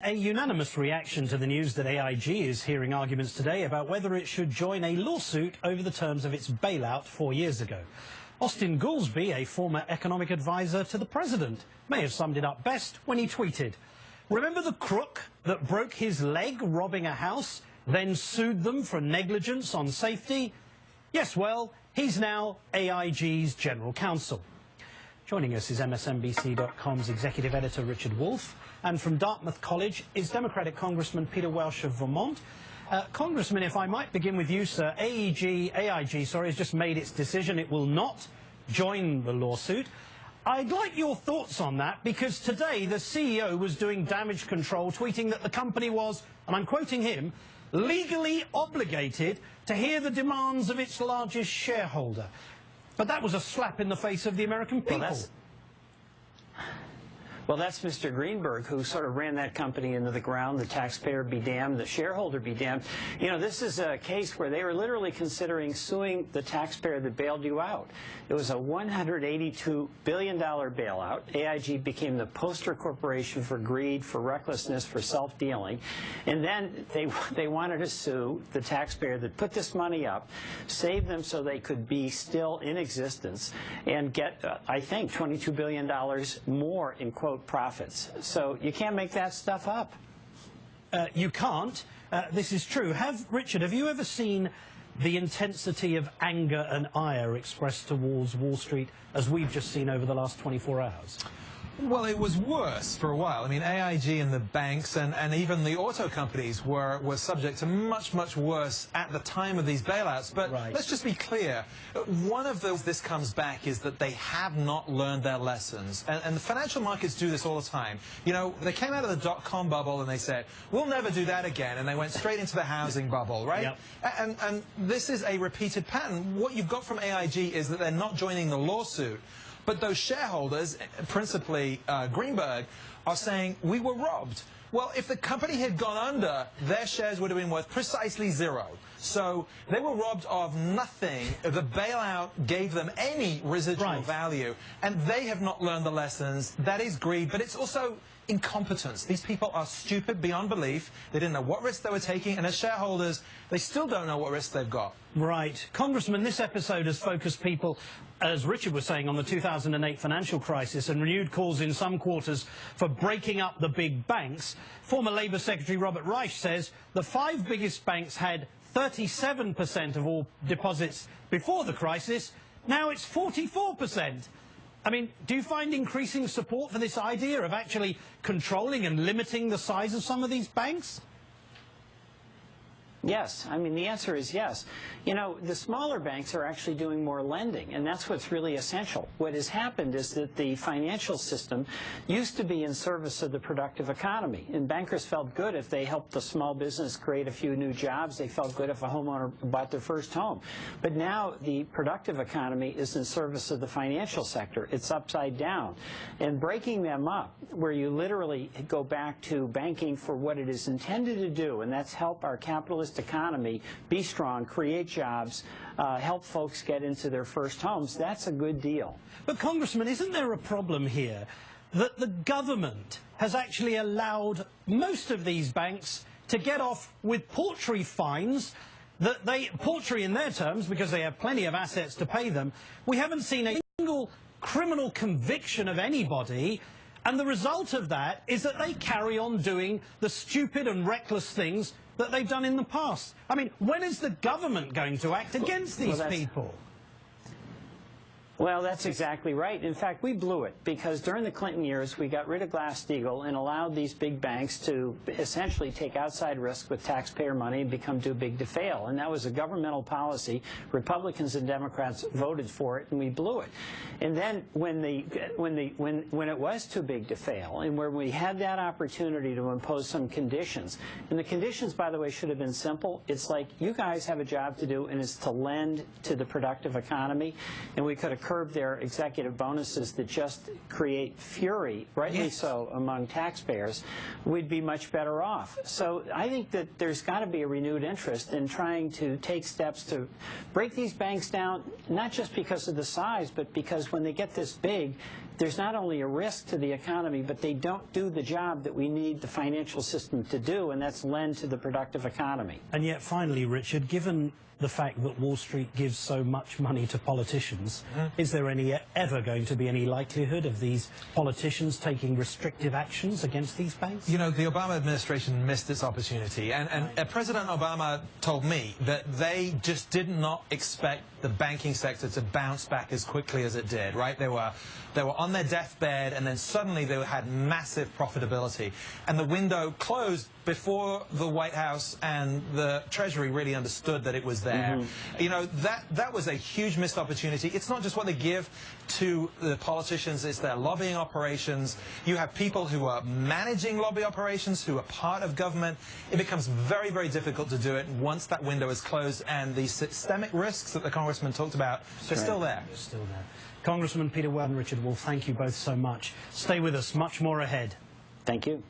A unanimous reaction to the news that AIG is hearing arguments today about whether it should join a lawsuit over the terms of its bailout 4 years ago. Austin Goolsbee, a former economic advisor to the president, may have summed it up best when he tweeted, "Remember the crook that broke his leg robbing a house, then sued them for negligence on safety? Yes, well, he's now AIG's general counsel." Joining us is MSNBC.com's executive editor Richard Wolff, and from Dartmouth College is Democratic Congressman Peter Welch of Vermont. Congressman, if I might begin with you, sir, AIG has just made its decision. It will not join the lawsuit. I'd like your thoughts on that, because today the CEO was doing damage control, tweeting that the company was, and I'm quoting him, legally obligated to hear the demands of its largest shareholder. But that was a slap in the face of the American people. Well, that's Mr. Greenberg, who sort of ran that company into the ground. The taxpayer be damned, the shareholder be damned. You know, this is a case where they were literally considering suing the taxpayer that bailed you out. It was a $182 billion bailout. AIG became the poster corporation for greed, for recklessness, for self-dealing. And then they wanted to sue the taxpayer that put this money up, save them so they could be still in existence, and get, I think, $22 billion more in, quote, profits. So you can't make that stuff up. You can't. This is true. Richard, have you ever seen the intensity of anger and ire expressed towards Wall Street as we've just seen over the last 24 hours? Well, it was worse for a while. I mean, AIG and the banks and even the auto companies were subject to much, much worse at the time of these bailouts. But let's just be clear. One of this comes back is that they have not learned their lessons. And the financial markets do this all the time. You know, they came out of the dot-com bubble and they said, we'll never do that again. And they went straight into the housing bubble, right? Yep. And this is a repeated pattern. What you've got from AIG is that they're not joining the lawsuit. But those shareholders, principally Greenberg, are saying, we were robbed. Well, if the company had gone under, their shares would have been worth precisely zero. So they were robbed of nothing. The bailout gave them any residual value, and they have not learned the lessons. That is greed, but it's also incompetence. These people are stupid beyond belief. They didn't know what risks they were taking, and as shareholders, they still don't know what risks they've got. Right. Congressman, this episode has focused people, as Richard was saying, on the 2008 financial crisis and renewed calls in some quarters for breaking up the big banks. Former Labour Secretary Robert Reich says the 5 biggest banks had 37% of all deposits before the crisis. Now it's 44%. I mean, do you find increasing support for this idea of actually controlling and limiting the size of some of these banks? Yes. I mean, the answer is yes. You know, the smaller banks are actually doing more lending, and that's what's really essential. What has happened is that the financial system used to be in service of the productive economy, and bankers felt good if they helped the small business create a few new jobs. They felt good if a homeowner bought their first home. But now the productive economy is in service of the financial sector. It's upside down. And breaking them up, where you literally go back to banking for what it is intended to do, and that's help our capitalist economy be strong, create jobs, help folks get into their first homes, that's a good deal. But, Congressman, isn't there a problem here that the government has actually allowed most of these banks to get off with paltry fines, paltry in their terms because they have plenty of assets to pay them? We haven't seen a single criminal conviction of anybody, and the result of that is that they carry on doing the stupid and reckless things that they've done in the past. I mean, when is the government going to act against these people? Well, that's exactly right. In fact, we blew it because during the Clinton years, we got rid of Glass-Steagall and allowed these big banks to essentially take outside risk with taxpayer money and become too big to fail. And that was a governmental policy. Republicans and Democrats voted for it, and we blew it. And then when it was too big to fail, and where we had that opportunity to impose some conditions, and the conditions, by the way, should have been simple. It's like, you guys have a job to do, and it's to lend to the productive economy, and we could have curb their executive bonuses that just create fury, rightly so, among taxpayers, we'd be much better off. So I think that there's got to be a renewed interest in trying to take steps to break these banks down, not just because of the size, but because when they get this big, there's not only a risk to the economy, but they don't do the job that we need the financial system to do, and that's lend to the productive economy. And yet, finally, Richard, given the fact that Wall Street gives so much money to politicians, is there ever going to be any likelihood of these politicians taking restrictive actions against these banks? You know, the Obama administration missed its opportunity, and President Obama told me that they just did not expect the banking sector to bounce back as quickly as it did, right? They were on their deathbed, and then suddenly they had massive profitability, and the window closed before the White House and the Treasury really understood that it was there. You know, that was a huge missed opportunity. It's not just what they give to the politicians, it's their lobbying operations. You have people who are managing lobby operations, who are part of government. It becomes very, very difficult to do it once that window is closed, and the systemic risks that the Congressman talked about, they're still there. They're still there. Congressman Peter Welch and Richard Wolff, thank you both so much. Stay with us, much more ahead. Thank you.